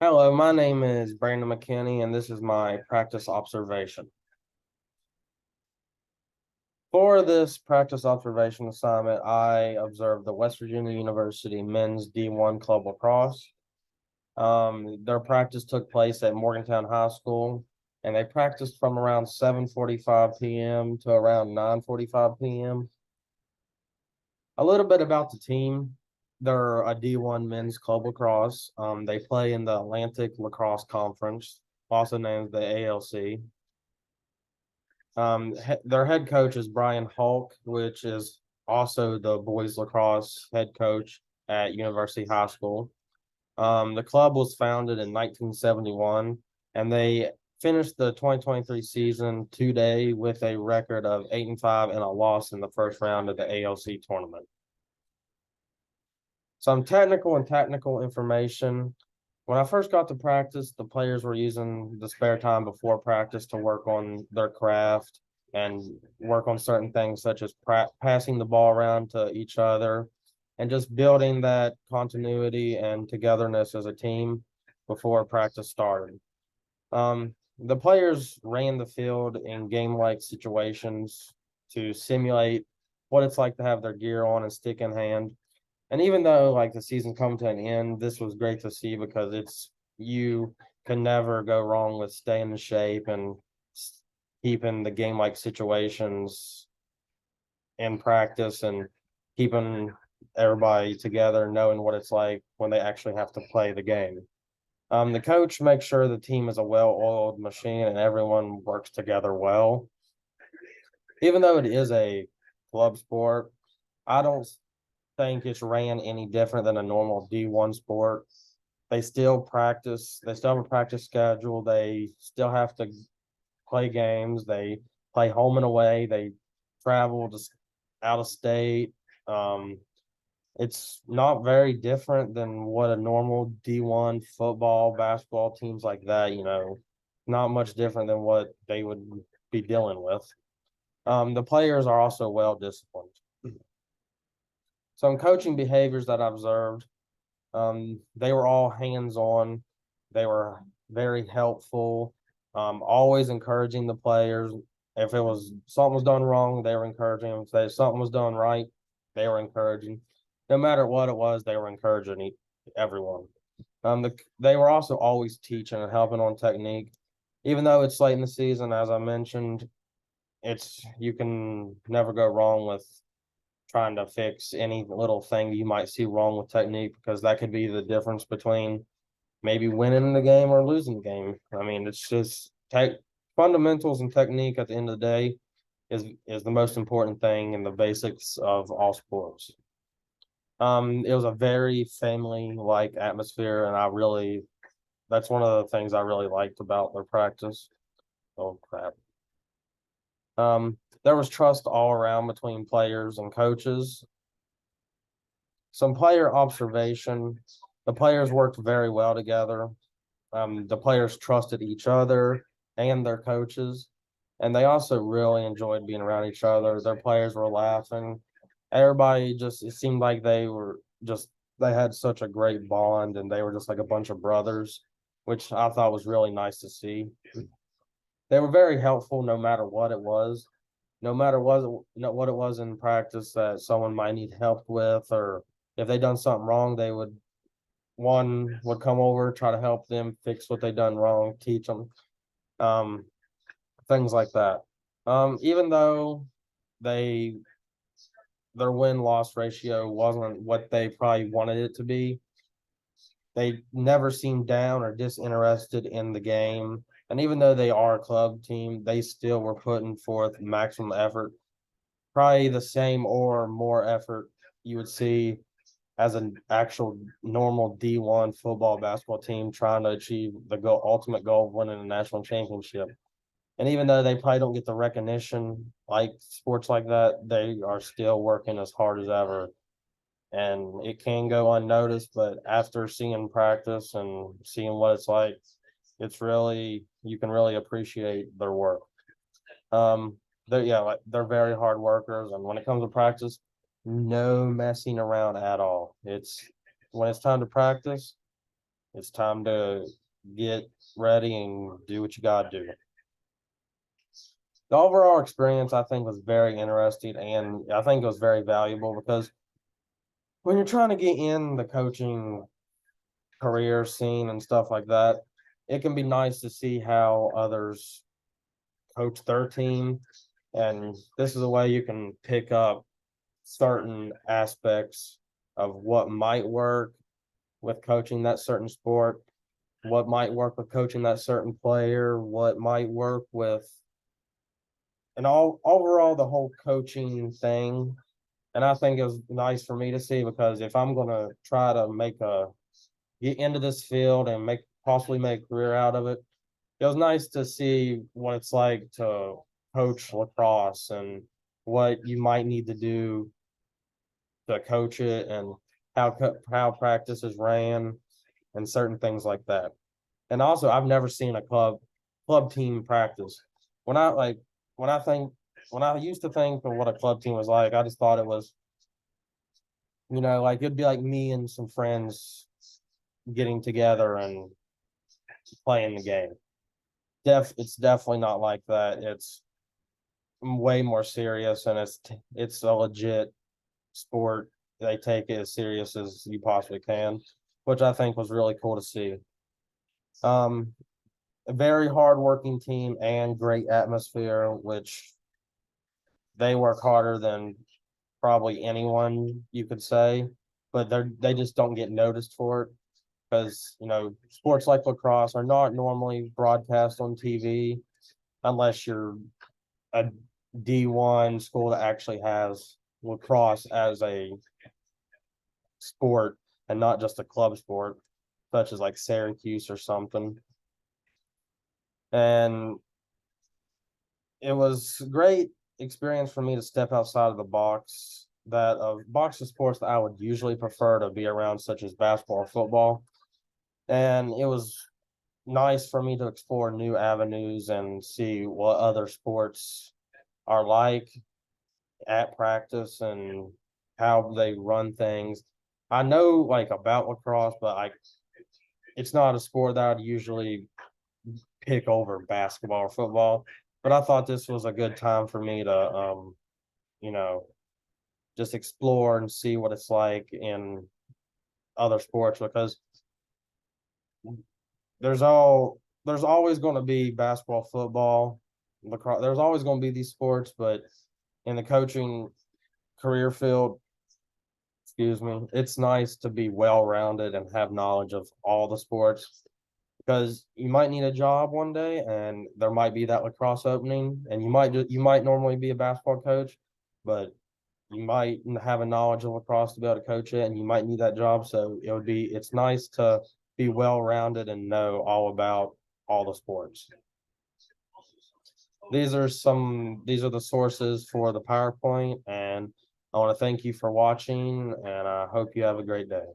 Hello, my name is Brandon McKinney, and this is my practice observation. For this practice observation assignment, I observed the West Virginia University men's D1 club lacrosse. Their practice took place at Morgantown High School, and they practiced from around 7:45 p.m. to around 9:45 p.m. A little bit about the team. They're a D1 men's club lacrosse. They play in the Atlantic Lacrosse Conference, also known as the ALC. Their head coach is Brian Hulk, which is also the boys lacrosse head coach at University High School. The club was founded in 1971, and they finished the 2023 season today with a record of 8-5 and a loss in the first round of the ALC tournament. Some technical and tactical information. When I first got to practice, the players were using the spare time before practice to work on their craft and work on certain things such as passing the ball around to each other and just building that continuity and togetherness as a team before practice started. The players ran the field in game-like situations to simulate what it's like to have their gear on and stick in hand. And even though like the season come to an end, this was great to see because it's you can never go wrong with staying in shape and keeping the game like situations in practice and keeping everybody together, knowing what it's like when they actually have to play the game. The coach makes sure the team is a well-oiled machine and everyone works together well. Even though it is a club sport, I don't think it's ran any different than a normal D1 sport. They still practice, they still have a practice schedule. They still have to play games. They play home and away. They travel just out of state. Um, it's not very different than what a normal D1 football, basketball teams like that, not much different than what they would be dealing with. The players are also well disciplined. Some coaching behaviors that I observed, they were all hands on. They were very helpful, always encouraging the players. If it was something was done wrong, they were encouraging them. If something was done right, they were encouraging. No matter what it was, they were encouraging everyone. They were also always teaching and helping on technique. Even though it's late in the season, as I mentioned, it's you can never go wrong with trying to fix any little thing you might see wrong with technique because that could be the difference between maybe winning the game or losing the game. I mean, it's just fundamentals and technique at the end of the day is the most important thing in the basics of all sports. It was a very family like atmosphere, and that's one of the things I really liked about their practice. Oh crap. There was trust all around between players and coaches. Some player observation. The players worked very well together. The players trusted each other and their coaches, and they also really enjoyed being around each other. Their players were laughing. Everybody just, it seemed like they had such a great bond and they were just like a bunch of brothers, which I thought was really nice to see. They were very helpful no matter what it was, no matter what it was in practice that someone might need help with, or if they done something wrong, one would come over, try to help them fix what they done wrong, teach them, um, things like that. Even though they their win loss ratio wasn't what they probably wanted it to be, they never seemed down or disinterested in the game. And even though they are a club team, they still were putting forth maximum effort, probably the same or more effort you would see as an actual normal D1 football basketball team trying to achieve the ultimate goal of winning a national championship. And even though they probably don't get the recognition like sports like that, they are still working as hard as ever. And it can go unnoticed, but after seeing practice and seeing what it's like, you can really appreciate their work. They're very hard workers, and when it comes to practice, no messing around at all. It's when it's time to practice, It's time to get ready and do what you gotta do. The overall experience, I think, was very interesting, and I think it was very valuable because when you're trying to get in the coaching career scene and stuff like that, it can be nice to see how others coach their team. And this is a way you can pick up certain aspects of what might work with coaching that certain sport, what might work with coaching that certain player, what might work with and all overall the whole coaching thing. And I think it was nice for me to see because if I'm gonna try to get into this field and possibly make a career out of it, it was nice to see what it's like to coach lacrosse and what you might need to do to coach it and how practice is ran and certain things like that. And also, I've never seen a club team practice. When I like when I think when I used to think of what a club team was like, I just thought it was, like it'd be like me and some friends getting together and playing the game. It's definitely not like that. It's way more serious, and it's a legit sport. They take it as serious as you possibly can, which I think was really cool to see. Um, a very hardworking team and great atmosphere, which they work harder than probably anyone you could say, but they just don't get noticed for it because sports like lacrosse are not normally broadcast on TV unless you're a D1 school that actually has lacrosse as a sport and not just a club sport, such as like Syracuse or something. And it was a great experience for me to step outside of the box that of box of sports that I would usually prefer to be around, such as basketball or football. And it was nice for me to explore new avenues and see what other sports are like at practice and how they run things. I know like about lacrosse, but it's not a sport that I'd usually pick over basketball or football. But I thought this was a good time for me to you know, just explore and see what it's like in other sports because there's always going to be basketball, football, lacrosse. There's always going to be these sports, but in the coaching career field, excuse me, it's nice to be well rounded and have knowledge of all the sports because you might need a job one day and there might be that lacrosse opening and you might normally be a basketball coach, but you might have a knowledge of lacrosse to be able to coach it and you might need that job. So it's nice to be well rounded and know all about all the sports. These are the sources for the PowerPoint, and I want to thank you for watching and I hope you have a great day.